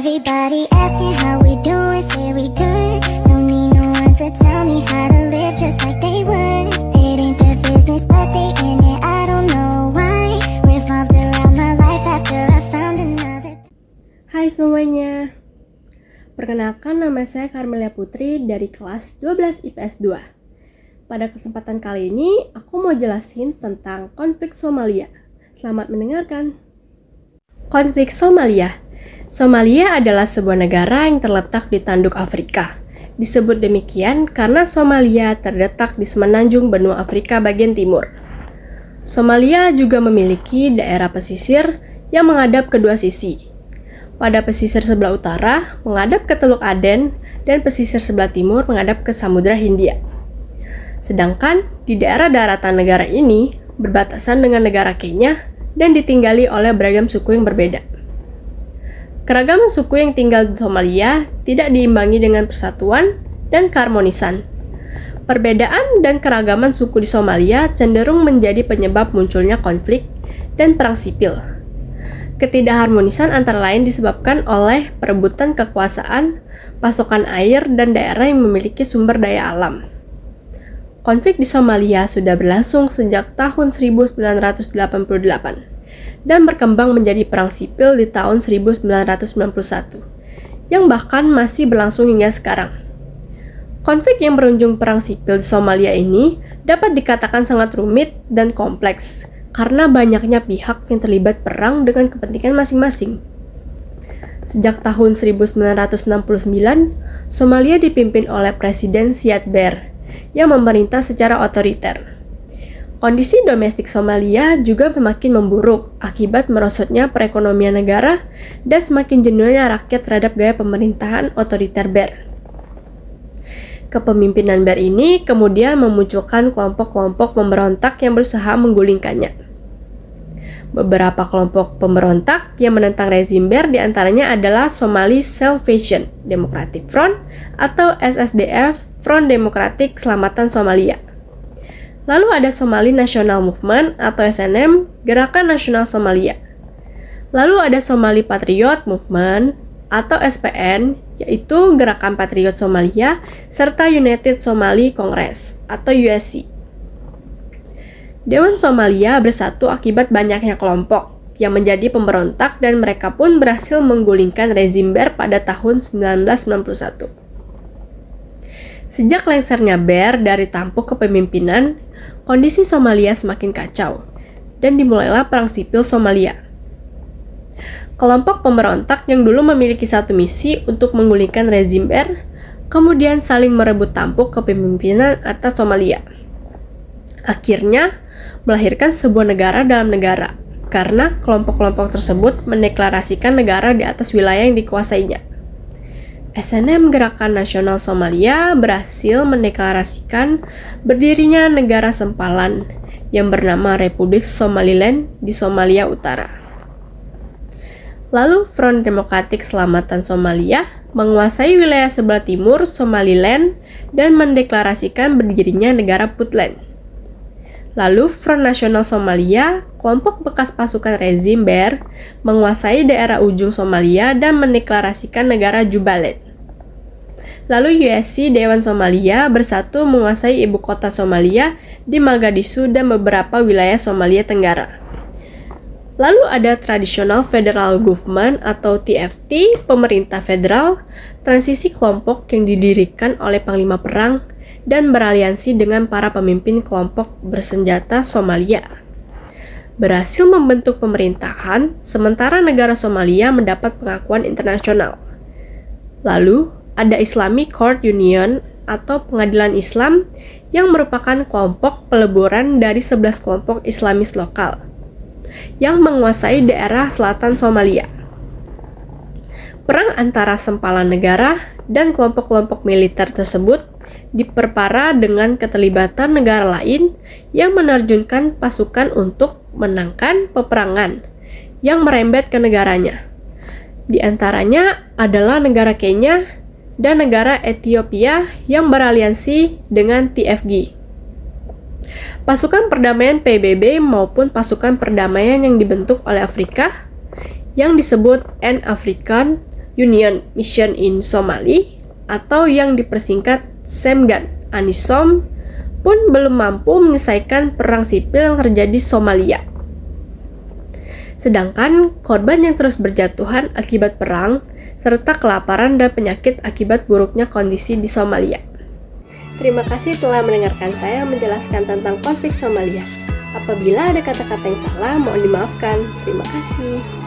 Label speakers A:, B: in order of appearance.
A: Everybody asking how we doing, say we good. Don't need no one to tell me how to live just like they would. It ain't their business, but they in it, I don't know why. Revolved around my life after I found another.
B: Hai semuanya, perkenalkan nama saya Carmelia Putri dari kelas 12 IPS 2. Pada kesempatan kali ini, aku mau jelasin tentang konflik Somalia. Selamat mendengarkan. Konflik Somalia. Somalia adalah sebuah negara yang terletak di tanduk Afrika. Disebut demikian karena Somalia terletak di semenanjung benua Afrika bagian timur. Somalia juga memiliki daerah pesisir yang menghadap kedua sisi. Pada pesisir sebelah utara menghadap ke Teluk Aden dan pesisir sebelah timur menghadap ke Samudra Hindia. Sedangkan di daerah daratan negara ini berbatasan dengan negara Kenya dan ditinggali oleh beragam suku yang berbeda. Keragaman suku yang tinggal di Somalia tidak diimbangi dengan persatuan dan keharmonisan. Perbedaan dan keragaman suku di Somalia cenderung menjadi penyebab munculnya konflik dan perang sipil. Ketidakharmonisan antara lain disebabkan oleh perebutan kekuasaan, pasokan air, dan daerah yang memiliki sumber daya alam. Konflik di Somalia sudah berlangsung sejak tahun 1988 dan berkembang menjadi perang sipil di tahun 1991, yang bahkan masih berlangsung hingga sekarang. Konflik yang berujung perang sipil di Somalia ini dapat dikatakan sangat rumit dan kompleks, karena banyaknya pihak yang terlibat perang dengan kepentingan masing-masing. Sejak tahun 1969, Somalia dipimpin oleh Presiden Siad Barre yang memerintah secara otoriter. Kondisi domestik Somalia juga semakin memburuk akibat merosotnya perekonomian negara dan semakin jenuhnya rakyat terhadap gaya pemerintahan otoriter Barre. Kepemimpinan Barre ini kemudian memunculkan kelompok-kelompok pemberontak yang berusaha menggulingkannya. Beberapa kelompok pemberontak yang menentang rezim Barre diantaranya adalah Somali Salvation Democratic Front atau SSDF, Front Demokratik Keselamatan Somalia. Lalu ada Somali National Movement atau SNM, Gerakan Nasional Somalia. Lalu ada Somali Patriot Movement atau SPN, yaitu Gerakan Patriot Somalia, serta United Somali Congress atau USC. Dewan Somalia bersatu akibat banyaknya kelompok yang menjadi pemberontak dan mereka pun berhasil menggulingkan rezim Barre pada tahun 1991. Sejak lengsernya Barre dari tampuk kepemimpinan, kondisi Somalia semakin kacau dan dimulailah perang sipil Somalia. Kelompok pemberontak yang dulu memiliki satu misi untuk menggulingkan rezim Barre, kemudian saling merebut tampuk kepemimpinan atas Somalia. Akhirnya, melahirkan sebuah negara dalam negara, karena kelompok-kelompok tersebut mendeklarasikan negara di atas wilayah yang dikuasainya. SNM Gerakan Nasional Somalia berhasil mendeklarasikan berdirinya negara sempalan yang bernama Republik Somaliland di Somalia Utara. Lalu Front Demokratik Keselamatan Somalia menguasai wilayah sebelah timur Somaliland dan mendeklarasikan berdirinya negara Puntland. Lalu Front Nasional Somalia, kelompok bekas pasukan rezim Barre, menguasai daerah ujung Somalia dan mendeklarasikan negara Jubaland. Lalu USC Dewan Somalia bersatu menguasai ibu kota Somalia di Mogadishu dan beberapa wilayah Somalia Tenggara. Lalu ada Traditional Federal Government atau TFT, pemerintah federal, transisi kelompok yang didirikan oleh panglima perang dan beraliansi dengan para pemimpin kelompok bersenjata Somalia. Berhasil membentuk pemerintahan, sementara negara Somalia mendapat pengakuan internasional. Lalu, ada Islamic Court Union atau pengadilan Islam yang merupakan kelompok peleburan dari 11 kelompok Islamis lokal yang menguasai daerah selatan Somalia. Perang antara sempalan negara dan kelompok-kelompok militer tersebut diperparah dengan keterlibatan negara lain yang menerjunkan pasukan untuk menangkan peperangan yang merembet ke negaranya. Di antaranya adalah negara Kenya dan negara Ethiopia yang beraliansi dengan TFG. Pasukan perdamaian PBB maupun pasukan perdamaian yang dibentuk oleh Afrika yang disebut N African Union Mission in Somali atau yang dipersingkat Semgan Anisom pun belum mampu menyelesaikan perang sipil yang terjadi di Somalia. Sedangkan korban yang terus berjatuhan akibat perang serta kelaparan dan penyakit akibat buruknya kondisi di Somalia. Terima kasih telah mendengarkan saya menjelaskan tentang konflik Somalia. Apabila ada kata-kata yang salah, mohon dimaafkan. Terima kasih.